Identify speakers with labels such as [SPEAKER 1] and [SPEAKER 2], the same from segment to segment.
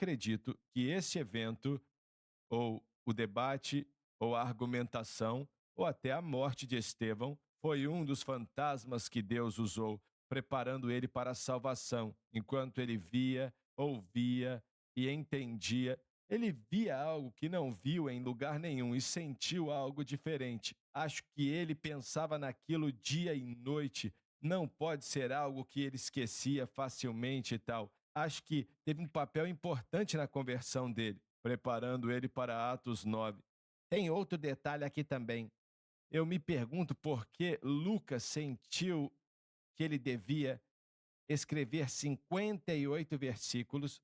[SPEAKER 1] acredito que este evento, ou o debate, ou a argumentação, ou até a morte de Estevão, foi um dos fantasmas que Deus usou, preparando ele para a salvação, enquanto ele via, ouvia e entendia. Ele via algo que não viu em lugar nenhum e sentiu algo diferente. Acho que ele pensava naquilo dia e noite. Não pode ser algo que ele esquecia facilmente e tal. Acho que teve um papel importante na conversão dele, preparando ele para Atos 9. Tem outro detalhe aqui também. Eu me pergunto por que Lucas sentiu que ele devia escrever 58 versículos,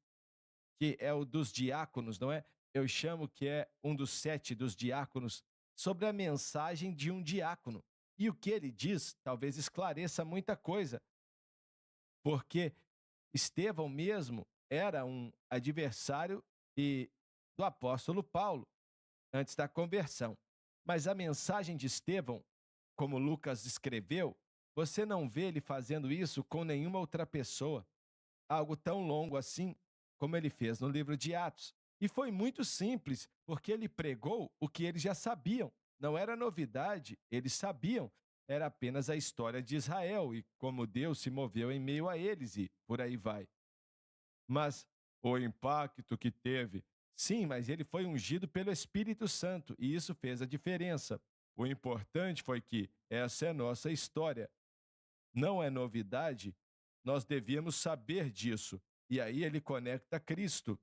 [SPEAKER 1] que é o dos diáconos, não é? Eu chamo que é um dos 7 dos diáconos, sobre a mensagem de um diácono. E o que ele diz talvez esclareça muita coisa, porque Estevão mesmo era um adversário e do apóstolo Paulo antes da conversão. Mas a mensagem de Estevão, como Lucas escreveu, você não vê ele fazendo isso com nenhuma outra pessoa, algo tão longo assim como ele fez no livro de Atos. E foi muito simples, porque ele pregou o que eles já sabiam. Não era novidade, eles sabiam. Era apenas a história de Israel e como Deus se moveu em meio a eles e por aí vai. Mas o impacto que teve, sim, mas ele foi ungido pelo Espírito Santo e isso fez a diferença. O importante foi que essa é nossa história. Não é novidade, nós devíamos saber disso. E aí ele conecta Cristo,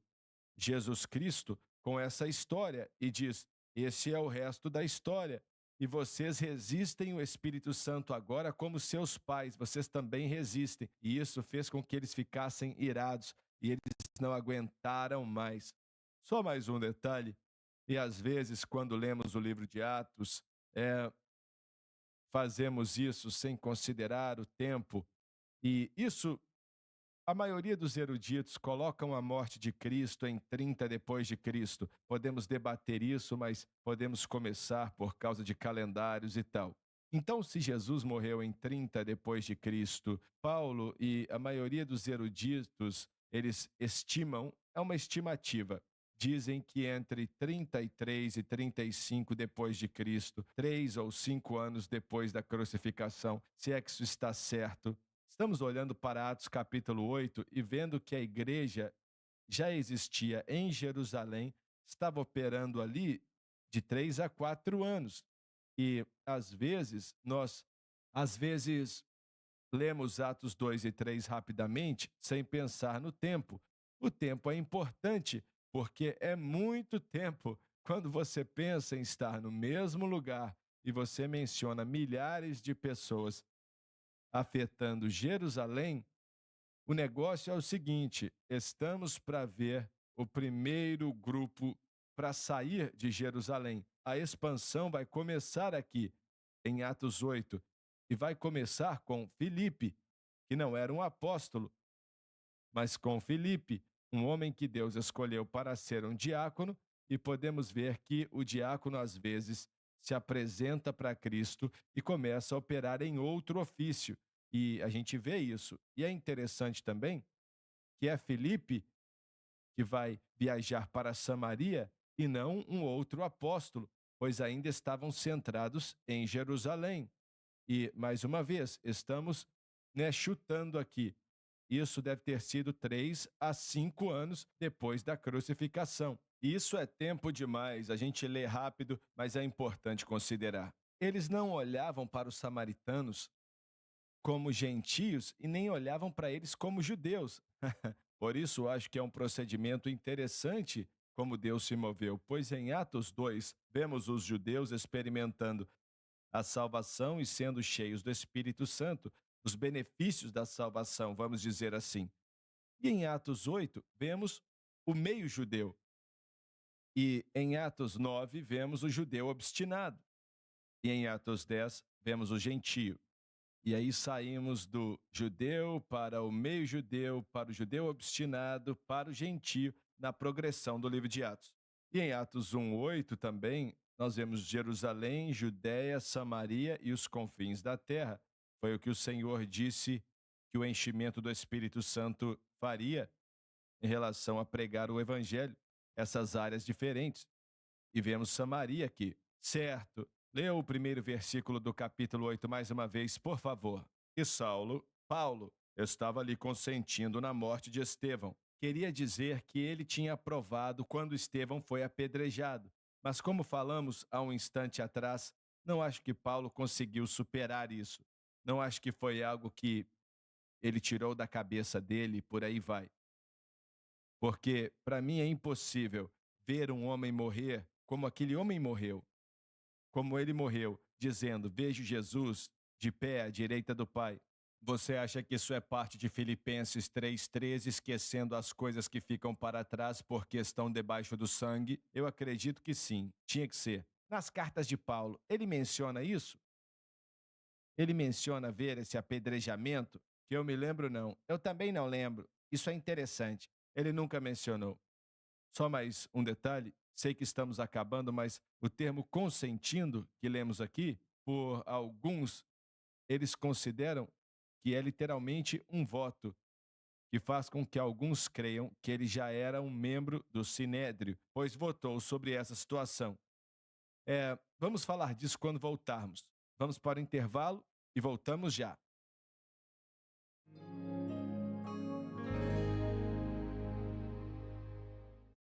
[SPEAKER 1] Jesus Cristo, com essa história e diz: esse é o resto da história. E vocês resistem o Espírito Santo agora como seus pais, vocês também resistem. E isso fez com que eles ficassem irados e eles não aguentaram mais. Só mais um detalhe, e às vezes, quando lemos o livro de Atos, é, fazemos isso sem considerar o tempo, e isso a maioria dos eruditos colocam a morte de Cristo em 30 depois de Cristo. Podemos debater isso, mas podemos começar por causa de calendários e tal. Então, se Jesus morreu em 30 depois de Cristo, Paulo e a maioria dos eruditos, eles estimam, é uma estimativa, dizem que entre 33 e 35 depois de Cristo, 3 ou 5 anos depois da crucificação, se é que isso está certo. Estamos olhando para Atos capítulo 8 e vendo que a igreja já existia em Jerusalém, estava operando ali de 3 a 4 anos. E às vezes, lemos Atos 2 e 3 rapidamente, sem pensar no tempo. O tempo é importante, porque é muito tempo quando você pensa em estar no mesmo lugar e você menciona milhares de pessoas afetando Jerusalém. O negócio é o seguinte: estamos para ver o primeiro grupo para sair de Jerusalém. A expansão vai começar aqui, em Atos 8, e vai começar com Filipe, que não era um apóstolo, mas com Filipe, um homem que Deus escolheu para ser um diácono, e podemos ver que o diácono às vezes se apresenta para Cristo e começa a operar em outro ofício. E a gente vê isso. E é interessante também que é Filipe que vai viajar para Samaria e não um outro apóstolo, pois ainda estavam centrados em Jerusalém. E, mais uma vez, estamos, chutando aqui. Isso deve ter sido 3 a 5 anos depois da crucificação. Isso é tempo demais, a gente lê rápido, mas é importante considerar. Eles não olhavam para os samaritanos como gentios e nem olhavam para eles como judeus. Por isso, acho que é um procedimento interessante como Deus se moveu, pois em Atos 2, vemos os judeus experimentando a salvação e sendo cheios do Espírito Santo, os benefícios da salvação, vamos dizer assim. E em Atos 8, vemos o meio judeu. E em Atos 9, vemos o judeu obstinado. E em Atos 10, vemos o gentio. E aí saímos do judeu para o meio judeu, para o judeu obstinado, para o gentio, na progressão do livro de Atos. E em Atos 1:8 também, nós vemos Jerusalém, Judéia, Samaria e os confins da terra. Foi o que o Senhor disse que o enchimento do Espírito Santo faria em relação a pregar o evangelho, essas áreas diferentes. E vemos Samaria aqui. Certo. Leia o primeiro versículo do capítulo 8 mais uma vez, por favor. E Saulo, Paulo, estava ali consentindo na morte de Estevão. Queria dizer que ele tinha aprovado quando Estevão foi apedrejado. Mas como falamos há um instante atrás, não acho que Paulo conseguiu superar isso. Não acho que foi algo que ele tirou da cabeça dele e por aí vai. Porque para mim é impossível ver um homem morrer como aquele homem morreu, como ele morreu, dizendo: Vejo Jesus de pé à direita do Pai. Você acha que isso é parte de Filipenses 3,13, esquecendo as coisas que ficam para trás porque estão debaixo do sangue? Eu acredito que sim, tinha que ser. Nas cartas de Paulo, ele menciona isso? Ele menciona ver esse apedrejamento? Que eu me lembro, não. Eu também não lembro. Isso é interessante. Ele nunca mencionou. Só mais um detalhe: sei que estamos acabando, mas o termo consentindo, que lemos aqui, por alguns, eles consideram que é literalmente um voto, que faz com que alguns creiam que ele já era um membro do Sinédrio, pois votou sobre essa situação. Vamos falar disso quando voltarmos. Vamos para o intervalo e voltamos já.